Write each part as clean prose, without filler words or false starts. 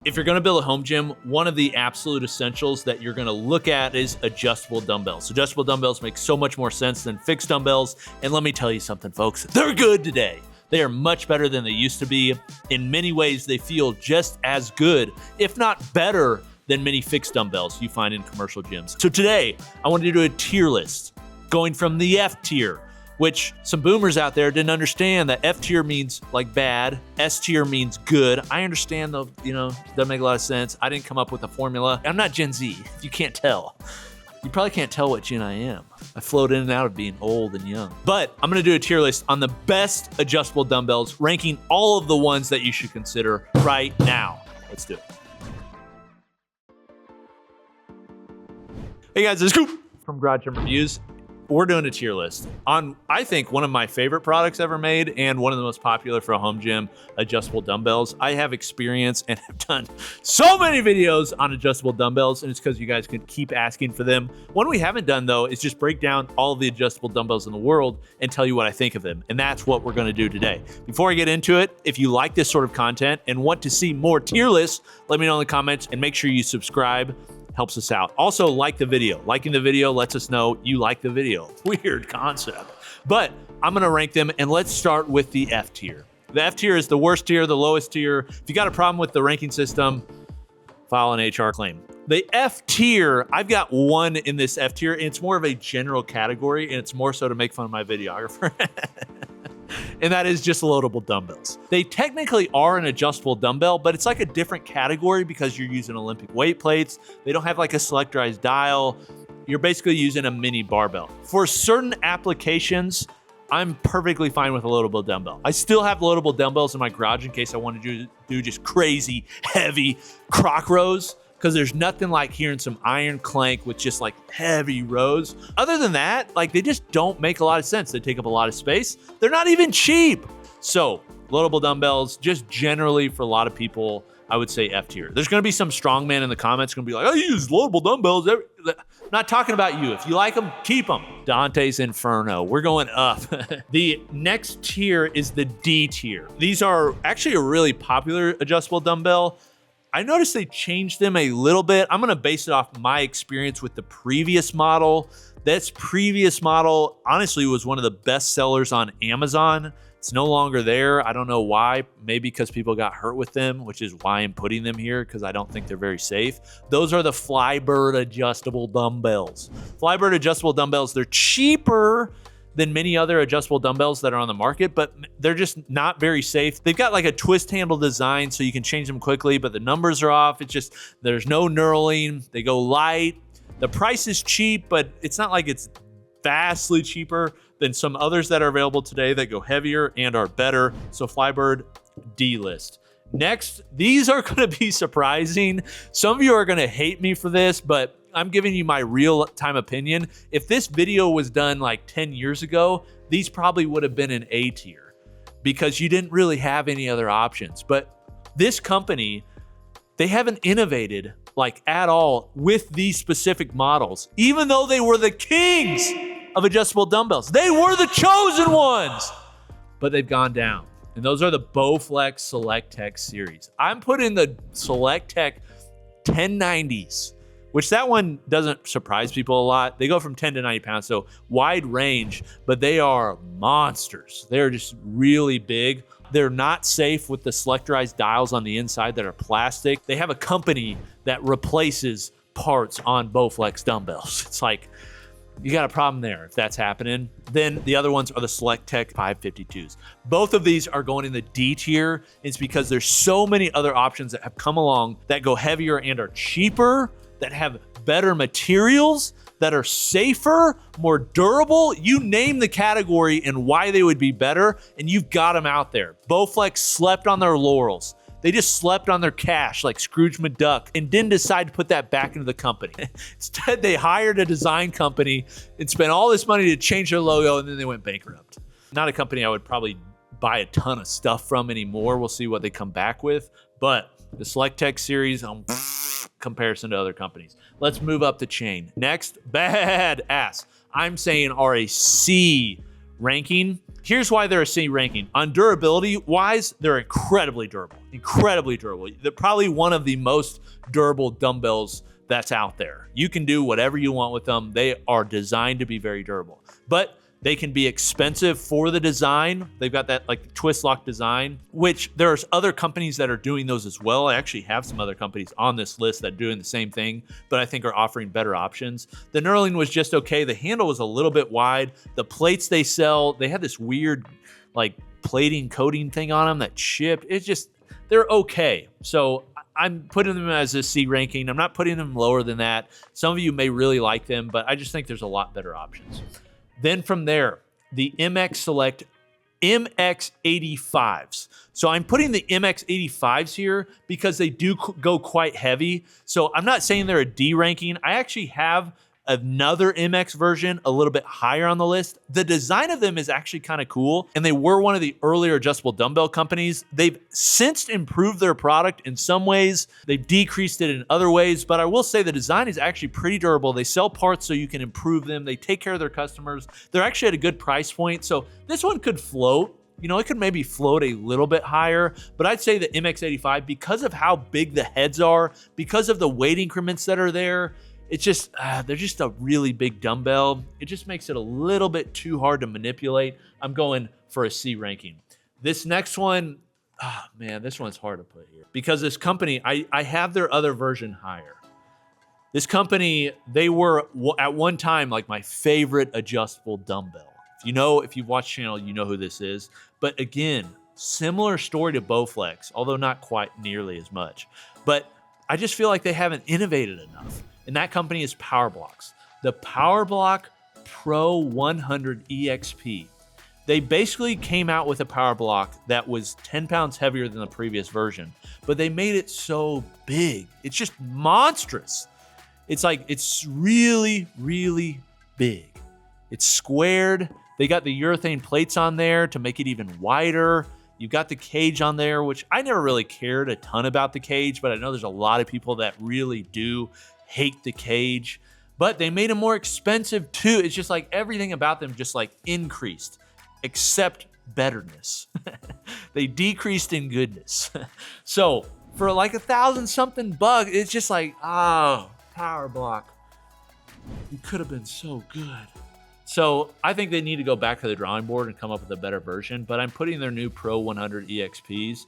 If you're gonna build a home gym, one of the absolute essentials that you're gonna look at is adjustable dumbbells. Adjustable dumbbells make so much more sense than fixed dumbbells. And let me tell you something, folks, they're good today. They are much better than they used to be. In many ways, they feel just as good, if not better, than many fixed dumbbells you find in commercial gyms. So today, I wanted to do a tier list, going from the F tier, which some boomers out there didn't understand that F tier means like bad, S tier means good. I understand though, doesn't make a lot of sense. I didn't come up with a formula. I'm not Gen Z, if you can't tell. You probably can't tell what gen I am. I float in and out of being old and young. But I'm gonna do a tier list on the best adjustable dumbbells, ranking all of the ones that you should consider right now. Let's do it. Hey guys, it's Scoop from Garage Gym Reviews. We're doing a tier list on, I think, one of my favorite products ever made and one of the most popular for a home gym, adjustable dumbbells. I have experience and have done so many videos on adjustable dumbbells, and it's because you guys can keep asking for them. One we haven't done, though, is just break down all of the adjustable dumbbells in the world and tell you what I think of them, and that's what we're gonna do today. Before I get into it, if you like this sort of content and want to see more tier lists, let me know in the comments and make sure you subscribe. Helps us out. Also, like the video. Liking the video lets us know you like the video. Weird concept. But I'm gonna rank them, and let's start with the F tier. The F tier is the worst tier, the lowest tier. If you got a problem with the ranking system, file an HR claim. The F tier, I've got one in this F tier, and it's more of a general category, and it's more so to make fun of my videographer. And that is just loadable dumbbells. They technically are an adjustable dumbbell, but it's like a different category because you're using Olympic weight plates. They don't have like a selectorized dial. You're basically using a mini barbell. For certain applications, I'm perfectly fine with a loadable dumbbell. I still have loadable dumbbells in my garage in case I want to do just crazy, heavy croc rows, because there's nothing like hearing some iron clank with just like heavy rows. Other than that, like they just don't make a lot of sense. They take up a lot of space. They're not even cheap. So loadable dumbbells, just generally for a lot of people, I would say F tier. There's gonna be some strongman in the comments gonna be like, I use loadable dumbbells. I'm not talking about you. If you like them, keep them. Dante's Inferno, we're going up. The next tier is the D tier. These are actually a really popular adjustable dumbbell. I noticed they changed them a little bit. I'm gonna base it off my experience with the previous model. This previous model, honestly, was one of the best sellers on Amazon. It's no longer there. I don't know why. Maybe because people got hurt with them, which is why I'm putting them here, because I don't think they're very safe. Those are the Flybird adjustable dumbbells. Flybird adjustable dumbbells, they're cheaper than many other adjustable dumbbells that are on the market, but they're just not very safe. They've got like a twist handle design so you can change them quickly, but the numbers are off. It's just, there's no knurling. They go light. The price is cheap, but it's not like it's vastly cheaper than some others that are available today that go heavier and are better. So Flybird, D list. Next, these are gonna be surprising. Some of you are gonna hate me for this, but I'm giving you my real-time opinion. If this video was done like 10 years ago, these probably would have been an A tier because you didn't really have any other options. But this company, they haven't innovated like at all with these specific models, even though they were the kings of adjustable dumbbells. They were the chosen ones, but they've gone down. And those are the Bowflex SelectTech series. I'm putting the SelectTech 1090s, which that one doesn't surprise people a lot. They go from 10 to 90 pounds, so wide range, but they are monsters. They're just really big. They're not safe with the selectorized dials on the inside that are plastic. They have a company that replaces parts on Bowflex dumbbells. It's like, you got a problem there if that's happening. Then the other ones are the SelectTech 552s. Both of these are going in the D tier. It's because there's so many other options that have come along that go heavier and are cheaper, that have better materials, that are safer, more durable. You name the category and why they would be better, and you've got them out there. Bowflex slept on their laurels. They just slept on their cash like Scrooge McDuck and didn't decide to put that back into the company. Instead, they hired a design company and spent all this money to change their logo, and then they went bankrupt. Not a company I would probably buy a ton of stuff from anymore. We'll see what they come back with. But the SelectTech series, comparison to other companies. Let's move up the chain. Next, Baadass. I'm saying are a C ranking. Here's why they're a C ranking. On durability wise, they're incredibly durable. incredibly durable. They're probably one of the most durable dumbbells that's out there. You can do whatever you want with them. They are designed to be very durable, but they can be expensive for the design. They've got that like twist lock design, which there's other companies that are doing those as well. I actually have some other companies on this list that are doing the same thing, but I think are offering better options. The knurling was just okay. The handle was a little bit wide. The plates they sell, they had this weird like plating coating thing on them that chipped. It's just, they're okay. So I'm putting them as a C ranking. I'm not putting them lower than that. Some of you may really like them, but I just think there's a lot better options. Then from there, the MX Select MX85s. So I'm putting the MX85s here because they do go quite heavy. So I'm not saying they're a D ranking. I actually have another MX version a little bit higher on the list. The design of them is actually kind of cool, and they were one of the earlier adjustable dumbbell companies. They've since improved their product in some ways. They've decreased it in other ways, but I will say the design is actually pretty durable. They sell parts so you can improve them. They take care of their customers. They're actually at a good price point. So this one could float. You know, it could maybe float a little bit higher, but I'd say the MX85, because of how big the heads are, because of the weight increments that are there, it's just, they're just a really big dumbbell. It just makes it a little bit too hard to manipulate. I'm going for a C ranking. This next one, oh man, this one's hard to put here. Because this company, I have their other version higher. This company, they were at one time like my favorite adjustable dumbbell. If you've watched the channel, you know who this is. But again, similar story to Bowflex, although not quite nearly as much. But I just feel like they haven't innovated enough. And that company is PowerBlocks. The PowerBlock Pro 100 EXP. They basically came out with a PowerBlock that was 10 pounds heavier than the previous version, but they made it so big. It's just monstrous. It's like, it's really, really big. It's squared. They got the urethane plates on there to make it even wider. You've got the cage on there, which I never really cared a ton about the cage, but I know there's a lot of people that really do hate the cage. But they made them more expensive too. It's just like everything about them just like increased, except betterness. They decreased in goodness. So for like $1,000-something bucks, it's just like, oh, PowerBlock, you could have been so good. So I think they need to go back to the drawing board and come up with a better version, but I'm putting their new Pro 100 EXPs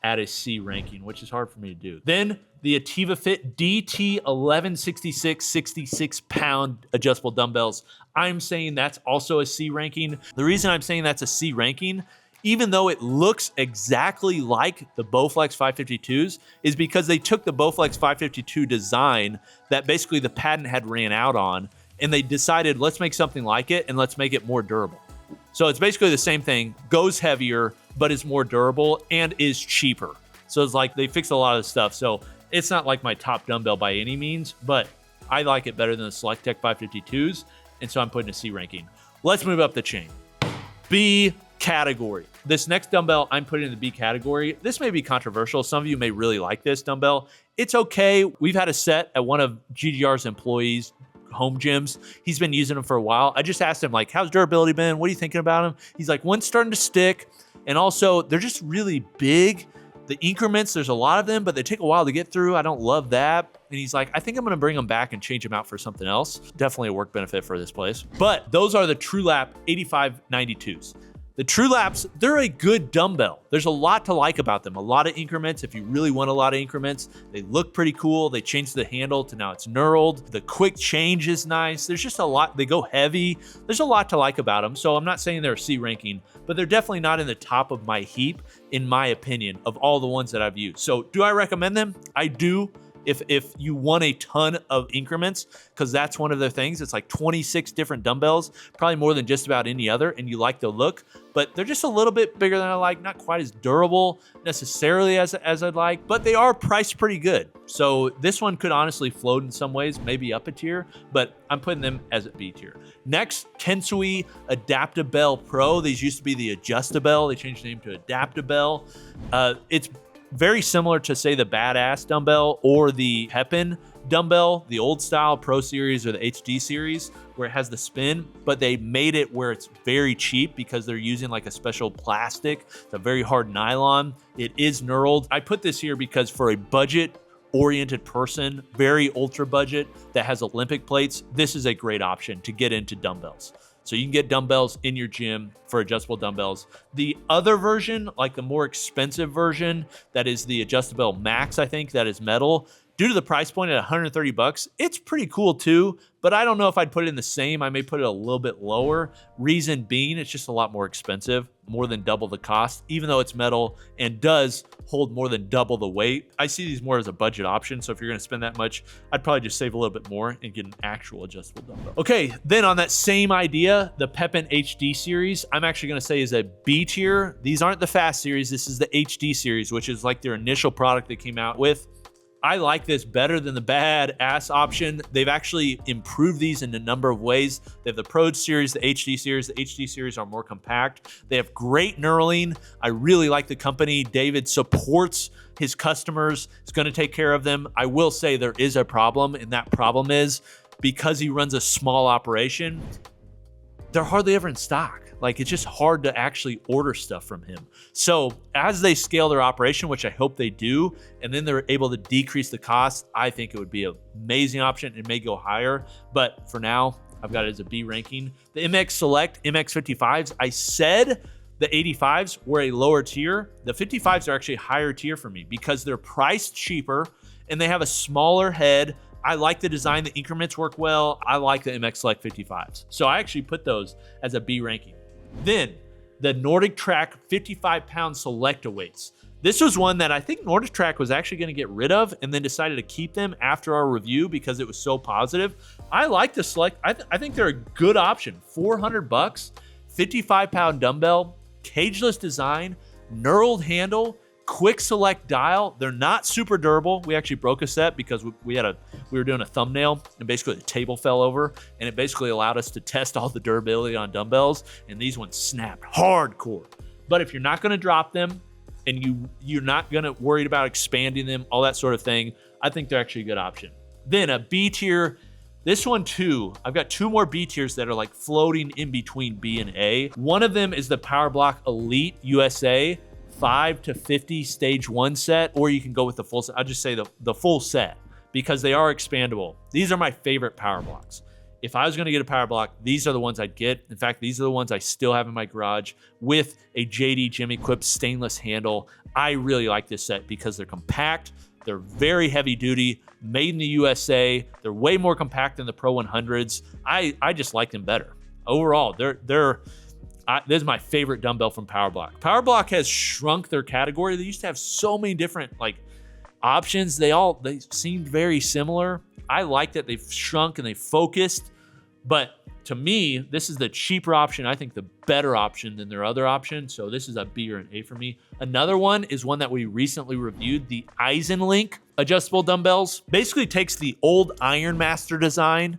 at a C ranking, which is hard for me to do. Then the Ativafit DT 1166 66-pound adjustable dumbbells. I'm saying that's also a C ranking. The reason I'm saying that's a C ranking, even though it looks exactly like the Bowflex 552s, is because they took the Bowflex 552 design that basically the patent had ran out on, and they decided, let's make something like it and let's make it more durable. So it's basically the same thing, goes heavier, but is more durable and is cheaper. So it's like they fixed a lot of stuff. So it's not like my top dumbbell by any means, but I like it better than the SelectTech 552s. And so I'm putting a C ranking. Let's move up the chain. B category. This next dumbbell I'm putting in the B category. This may be controversial. Some of you may really like this dumbbell. It's okay. We've had a set at one of GGR's employees' home gyms. He's been using them for a while. I just asked him, like, how's durability been? What are you thinking about them? He's like, one's starting to stick. And also, they're just really big. The increments, there's a lot of them, but they take a while to get through. I don't love that. And he's like, I think I'm going to bring them back and change them out for something else. Definitely a work benefit for this place. But those are the Trulap 8592s. The Trulaps, they're a good dumbbell. There's a lot to like about them. A lot of increments. If you really want a lot of increments, they look pretty cool. They changed the handle to now it's knurled. The quick change is nice. There's just a lot. They go heavy. There's a lot to like about them. So I'm not saying they're a C ranking, but they're definitely not in the top of my heap, in my opinion, of all the ones that I've used. So do I recommend them? I do. If you want a ton of increments, because that's one of the things. It's like 26 different dumbbells, probably more than just about any other, and you like the look, but they're just a little bit bigger than I like, not quite as durable necessarily as I'd like, but they are priced pretty good. So this one could honestly float in some ways, maybe up a tier, but I'm putting them as a B tier. Next, Kensui Adaptabel Pro. These used to be the Adaptabel. They changed the name to Adaptabel. It's very similar to, say, the Baadass dumbbell or the Pepin, dumbbell, the old style Pro Series or the HD Series, where it has the spin, but they made it where it's very cheap because they're using like a special plastic. It's a very hard nylon. It is knurled. I put this here because for a budget-oriented person, very ultra budget, that has Olympic plates, this is a great option to get into dumbbells. So you can get dumbbells in your gym for adjustable dumbbells. The other version, like the more expensive version, that is the Adaptabel Max, I think, that is metal. Due to the price point at 130 bucks, it's pretty cool too, but I don't know if I'd put it in the same. I may put it a little bit lower. Reason being, it's just a lot more expensive, more than double the cost, even though it's metal and does hold more than double the weight. I see these more as a budget option, so if you're gonna spend that much, I'd probably just save a little bit more and get an actual adjustable dumbbell. Okay, then on that same idea, the Pepin HD series, I'm actually gonna say is a B tier. These aren't the fast series, this is the HD series, which is like their initial product they came out with. I like this better than the Baadass option. They've actually improved these in a number of ways. They have the Pro series, the HD series. The HD series are more compact. They have great knurling. I really like the company. David supports his customers. He's going to take care of them. I will say there is a problem, and that problem is because he runs a small operation, they're hardly ever in stock. Like, it's just hard to actually order stuff from him. So as they scale their operation, which I hope they do, and then they're able to decrease the cost, I think it would be an amazing option. It may go higher, but for now, I've got it as a B ranking. The MX Select MX 55s, I said the 85s were a lower tier. The 55s are actually a higher tier for me because they're priced cheaper and they have a smaller head. I like the design. The increments work well. I like the MX Select 55s. So I actually put those as a B ranking. Then the NordicTrack 55-pound Selecta weights. This was one that I think NordicTrack was actually going to get rid of and then decided to keep them after our review because it was so positive. I like the Select. I think they're a good option. 400 bucks, 55-pound dumbbell, cageless design, knurled handle, quick select dial. They're not super durable. We actually broke a set because we were doing a thumbnail and basically the table fell over and it basically allowed us to test all the durability on dumbbells, and these ones snapped hardcore. But if you're not going to drop them and you're not going to worried about expanding them, all that sort of thing, I think they're actually a good option. Then a B tier. This one too, I've got two more B tiers that are like floating in between B and A. One of them is the PowerBlock Elite USA 5 to 50 stage 1 set, or you can go with the full set. I'll just say the full set because they are expandable. These are my favorite power blocks. If I was gonna get a power block, these are the ones I'd get. In fact, these are the ones I still have in my garage with a JD Gym Equipped stainless handle. I really like this set because they're compact, they're very heavy duty, made in the USA. They're way more compact than the Pro 100s. I just like them better. Overall, this is my favorite dumbbell from PowerBlock. PowerBlock has shrunk their category. They used to have so many different options. They seemed very similar. I like that they've shrunk and they focused, but to me, this is the cheaper option. I think the better option than their other option. So this is a B or an A for me. Another one is one that we recently reviewed, the Eisenlink adjustable dumbbells. Basically takes the old Ironmaster design,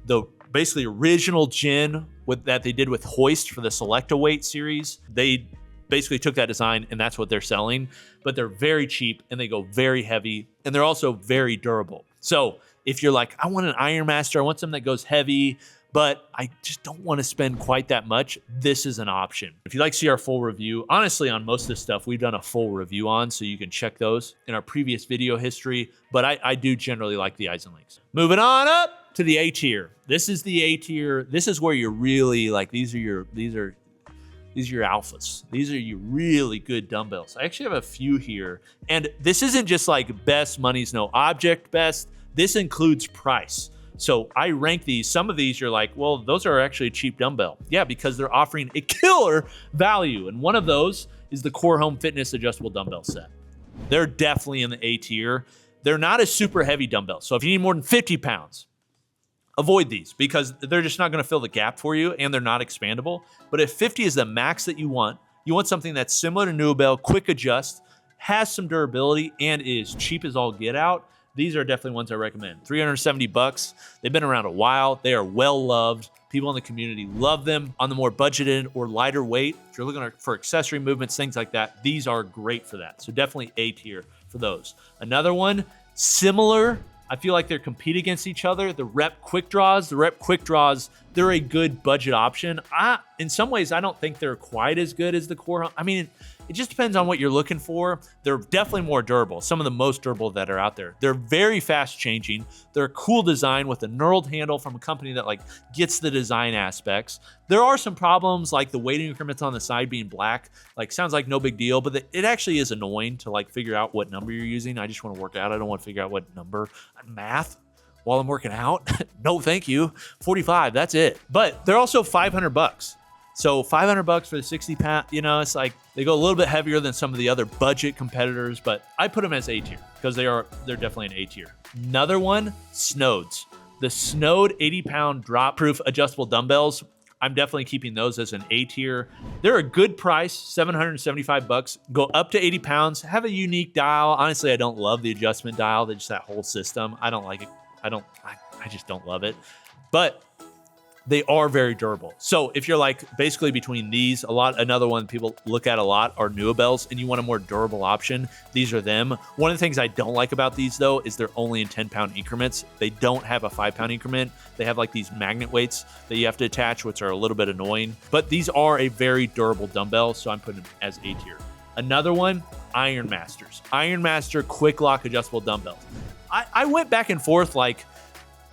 the basically original gen that they did with Hoist for the Selecta weight series. They basically took that design and that's what they're selling, but they're very cheap and they go very heavy and they're also very durable. So if you're like, I want an Ironmaster, I want something that goes heavy, but I just don't want to spend quite that much, this is an option. If you'd like to see our full review, honestly, on most of this stuff, we've done a full review on, so you can check those in our previous video history, but I do generally like the Eisenlinks. Moving on up to the A tier. This is the A tier. This is where you're really these are your alphas. These are your really good dumbbells. I actually have a few here, and this isn't just like best, money's no object best. This includes price. So I rank these. Some of these you're like, well, those are actually a cheap dumbbell. Yeah, because they're offering a killer value. And one of those is the Core Home Fitness adjustable dumbbell set. They're definitely in the A tier. They're not a super heavy dumbbell. So if you need more than 50 pounds, avoid these because they're just not going to fill the gap for you and they're not expandable. But if 50 is the max that you want something that's similar to Nuobell, quick adjust, has some durability, and is cheap as all get out, these are definitely ones I recommend. 370 bucks. They've been around a while. They are well loved. People in the community love them. On the more budgeted or lighter weight, if you're looking for accessory movements, things like that, these are great for that. So definitely A tier for those. Another one, similar, I feel like they're compete against each other. The Rep QuickDraws, they're a good budget option. In some ways, I don't think they're quite as good as the core. I mean, it just depends on what you're looking for. They're definitely more durable, some of the most durable that are out there. They're very fast changing. They're a cool design with a knurled handle from a company that like gets the design aspects. There are some problems like the weight increments on the side being black. Like sounds like no big deal, but it actually is annoying to like figure out what number you're using. I just want to work out. I don't want to figure out what number. Math while I'm working out. No, thank you. 45, that's it. But they're also $500. So $500 for the 60 pound, you know, it's like they go a little bit heavier than some of the other budget competitors, but I put them as A tier because they're definitely an A tier. Another one, Snodes. The Snode 80-pound drop-proof adjustable dumbbells. I'm definitely keeping those as an A tier. They're a good price, $775. Go up to 80 pounds, have a unique dial. Honestly, I don't love the adjustment dial. Just that whole system. I don't like it. I just don't love it. But they are very durable. So if you're like basically between these, another one people look at a lot are Nuobells, and you want a more durable option, these are them. One of the things I don't like about these though is they're only in 10-pound increments. They don't have a 5-pound increment. They have like these magnet weights that you have to attach, which are a little bit annoying, but these are a very durable dumbbell, so I'm putting them as A tier. Another one, Ironmasters. Ironmaster quick lock adjustable dumbbells. I went back and forth, like,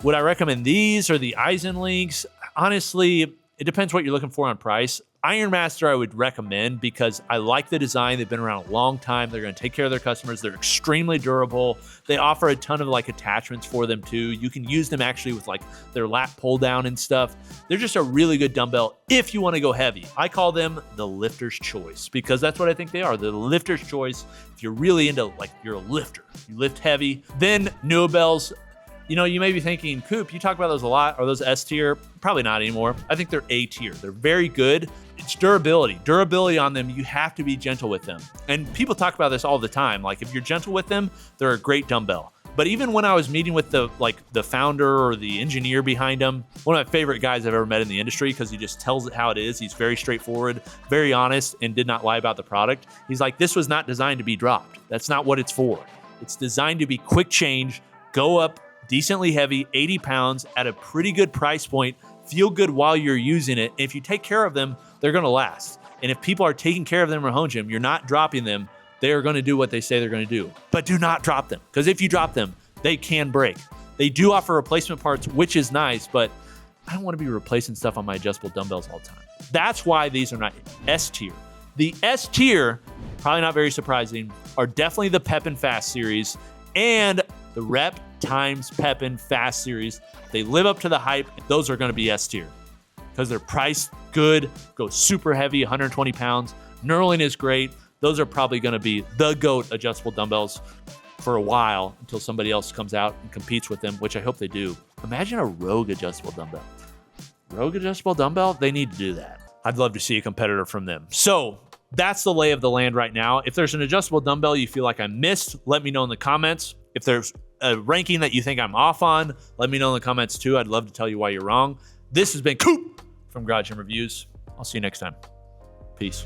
would I recommend these or the Eisenlinks? Honestly, it depends what you're looking for on price. Ironmaster I would recommend because I like the design. They've been around a long time. They're going to take care of their customers. They're extremely durable. They offer a ton of like attachments for them too. You can use them actually with like their lat pull down and stuff. They're just a really good dumbbell if you want to go heavy. I call them the lifter's choice because that's what I think they are. They're the lifter's choice. If you're really into like, you're a lifter, you lift heavy. Then Nuobells. You know, you may be thinking, Coop, you talk about those a lot. Are those S tier? Probably not anymore. I think they're A tier. They're very good. It's durability. Durability on them, you have to be gentle with them. And people talk about this all the time. Like if you're gentle with them, they're a great dumbbell. But even when I was meeting with the founder or the engineer behind them, one of my favorite guys I've ever met in the industry because he just tells it how it is. He's very straightforward, very honest, and did not lie about the product. He's like, this was not designed to be dropped. That's not what it's for. It's designed to be quick change, go up, decently heavy, 80 pounds at a pretty good price point, feel good while you're using it. And if you take care of them, they're going to last. And if people are taking care of them at home gym, you're not dropping them, they are going to do what they say they're going to do. But do not drop them, because if you drop them, they can break. They do offer replacement parts, which is nice, but I don't want to be replacing stuff on my adjustable dumbbells all the time. That's why these are not S tier. The S tier, probably not very surprising, are definitely the Pepin Fast series and the Rep times Pepin Fast series. They live up to the hype. Those are going to be S tier because they're priced good, go super heavy, 120 pounds. Knurling is great. Those are probably going to be the GOAT adjustable dumbbells for a while until somebody else comes out and competes with them, which I hope they do. Imagine a Rogue adjustable dumbbell. Rogue adjustable dumbbell, they need to do that. I'd love to see a competitor from them. So that's the lay of the land right now. If there's an adjustable dumbbell you feel like I missed, let me know in the comments. If there's a ranking that you think I'm off on, let me know in the comments too. I'd love to tell you why you're wrong. This has been Coop from Garage Gym Reviews. I'll see you next time. Peace.